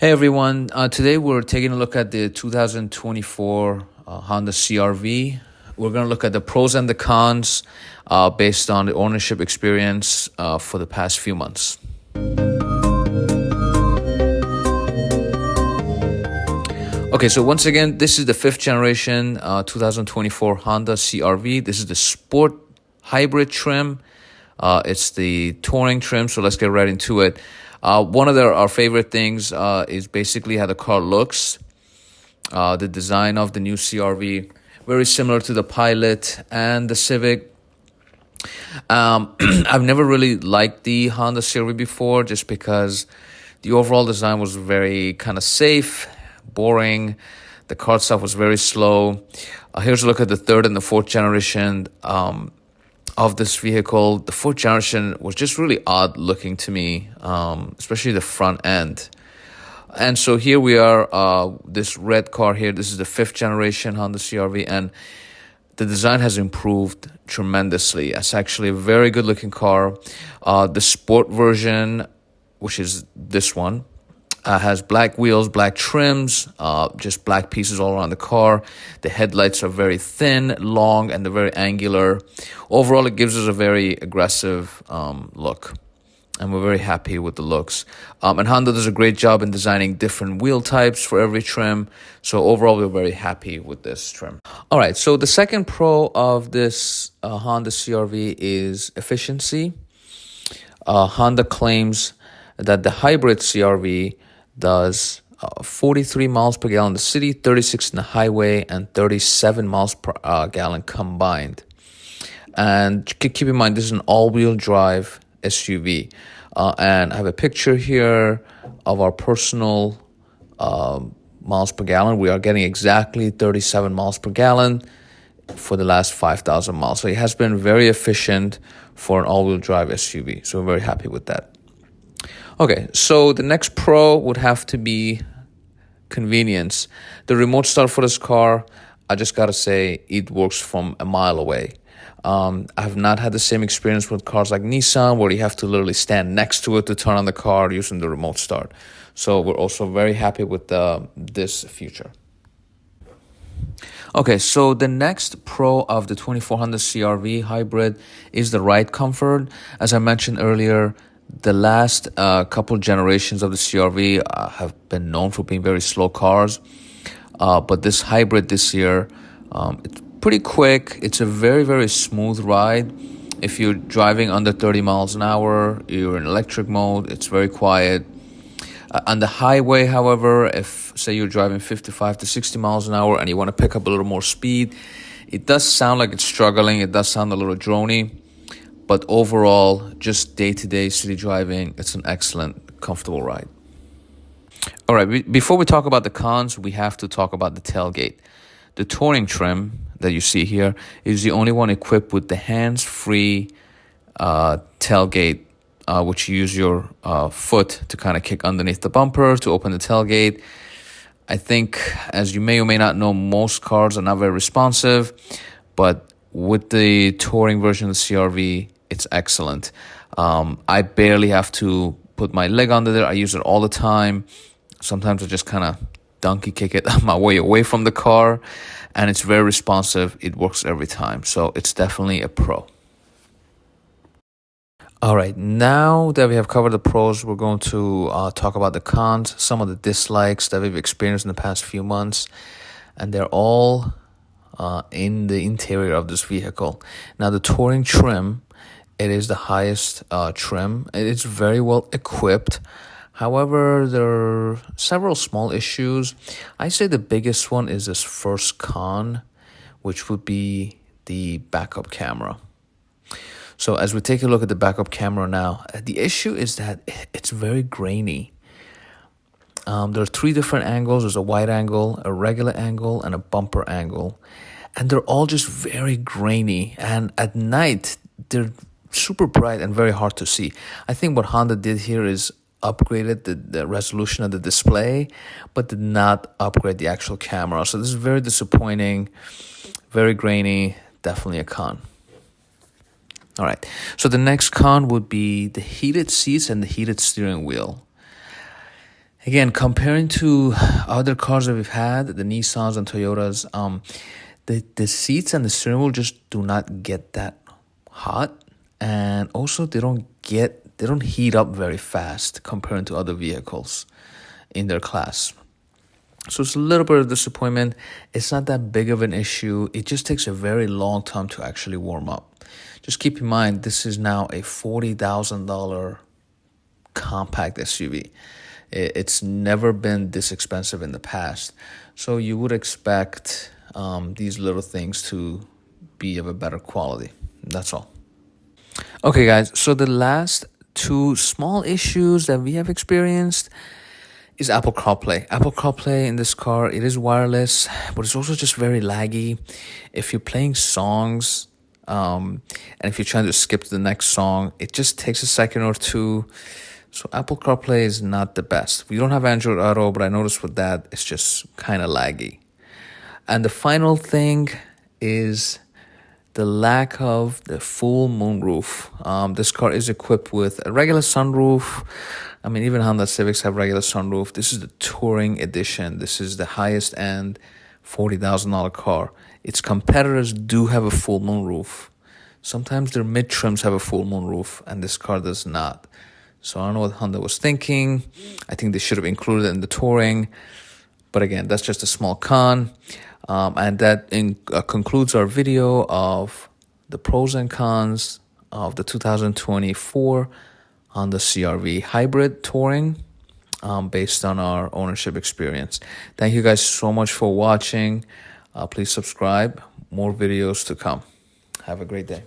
Hey everyone, today we're taking a look at the 2024 Honda CRV. We're going to look at the pros and the cons based on the ownership experience for the past few months. Okay, so once again, this is the fifth generation 2024 Honda CRV. This is the sport hybrid trim. It's the touring trim, so let's get right into it. One of our favorite things is basically how the car looks. The design of the new CRV, very similar to the Pilot and the Civic. I've never really liked the Honda CRV before just because the overall design was very kind of safe, boring. The car itself was very slow. Here's a look at the third and the fourth generation of this vehicle. The fourth generation was just really odd looking to me, especially the front end. And so here we are, this red car here. This is the fifth generation Honda CRV, and the design has improved tremendously. It's actually a very good looking car. The sport version, which is this one, has black wheels, black trims, just black pieces all around the car. The headlights are very thin, long, and they're very angular. Overall, it gives us a very aggressive look, and we're very happy with the looks. And Honda does a great job in designing different wheel types for every trim. So overall, we're very happy with this trim. All right, so the second pro of this Honda CRV is efficiency. Honda claims that the hybrid CRV does 43 miles per gallon in the city, 36 in the highway, and 37 miles per gallon combined. And keep in mind, this is an all-wheel drive SUV. And I have a picture here of our personal miles per gallon. We are getting exactly 37 miles per gallon for the last 5,000 miles. So it has been very efficient for an all-wheel drive SUV. So we're very happy with that. Okay, so the next pro would have to be convenience. The remote start for this car, I just gotta say, it works from a mile away. I have not had the same experience with cars like Nissan, where you have to literally stand next to it to turn on the car using the remote start. So we're also very happy with this feature. Okay, so the next pro of the 2400 CRV hybrid is the ride comfort. As I mentioned earlier, the last couple generations of the CRV have been known for being very slow cars. But this hybrid this year, it's pretty quick. It's a very, very smooth ride. If you're driving under 30 miles an hour, you're in electric mode, it's very quiet. On the highway, however, if, say, you're driving 55 to 60 miles an hour and you want to pick up a little more speed, it does sound like it's struggling. It does sound a little droney. But overall, just day-to-day city driving, it's an excellent, comfortable ride. All right, before we talk about the cons, we have to talk about the tailgate. The touring trim that you see here is the only one equipped with the hands-free tailgate, which you use your foot to kind of kick underneath the bumper to open the tailgate. I think, as you may or may not know, most cars are not very responsive, but with the touring version of the CRV, it's excellent. I barely have to put my leg under there. I use it all the time. Sometimes I just kind of donkey kick it on my way away from the car, and it's very responsive. It works every time, so it's definitely a pro. All right, now that we have covered the pros, we're going to talk about the cons, some of the dislikes that we've experienced in the past few months, and they're all in the interior of this vehicle. Now, the touring trim, it is the highest trim. It's very well equipped. However, there are several small issues. I say the biggest one is this first con, which would be the backup camera. So as we take a look at the backup camera now, the issue is that it's very grainy. There are three different angles. There's a wide angle, a regular angle, and a bumper angle. And they're all just very grainy. And at night, they're super bright and very hard to see. I think what Honda did here is upgraded the resolution of the display, but did not upgrade the actual camera. So this is very disappointing, very grainy, definitely a con. All right, so the next con would be the heated seats and the heated steering wheel. Again, comparing to other cars that we've had, the Nissans and Toyotas, the seats and the steering wheel just do not get that hot, and also they don't heat up very fast comparing to other vehicles in their class. So it's a little bit of disappointment. It's not that big of an issue. It just takes a very long time to actually warm up. Just keep in mind, this is now a $40,000 compact SUV. It's never been this expensive in the past. So you would expect these little things to be of a better quality. That's all. Okay, guys. So the last two small issues that we have experienced is Apple CarPlay. Apple CarPlay in this car, it is wireless, but it's also just very laggy. If you're playing songs, and if you're trying to skip to the next song, it just takes a second or two. So Apple CarPlay is not the best. We don't have Android Auto, but I noticed with that, it's just kind of laggy. And the final thing is the lack of the full moonroof. This car is equipped with a regular sunroof. I mean, even Honda Civics have regular sunroof. This is the Touring Edition. This is the highest end $40,000 car. Its competitors do have a full moonroof. Sometimes their mid-trims have a full moonroof, and this car does not. So I don't know what Honda was thinking. I think they should have included it in the Touring. But again, that's just a small con. And that concludes our video of the pros and cons of the 2024 Honda CRV Hybrid Touring based on our ownership experience. Thank you guys so much for watching. Please subscribe. More videos to come. Have a great day.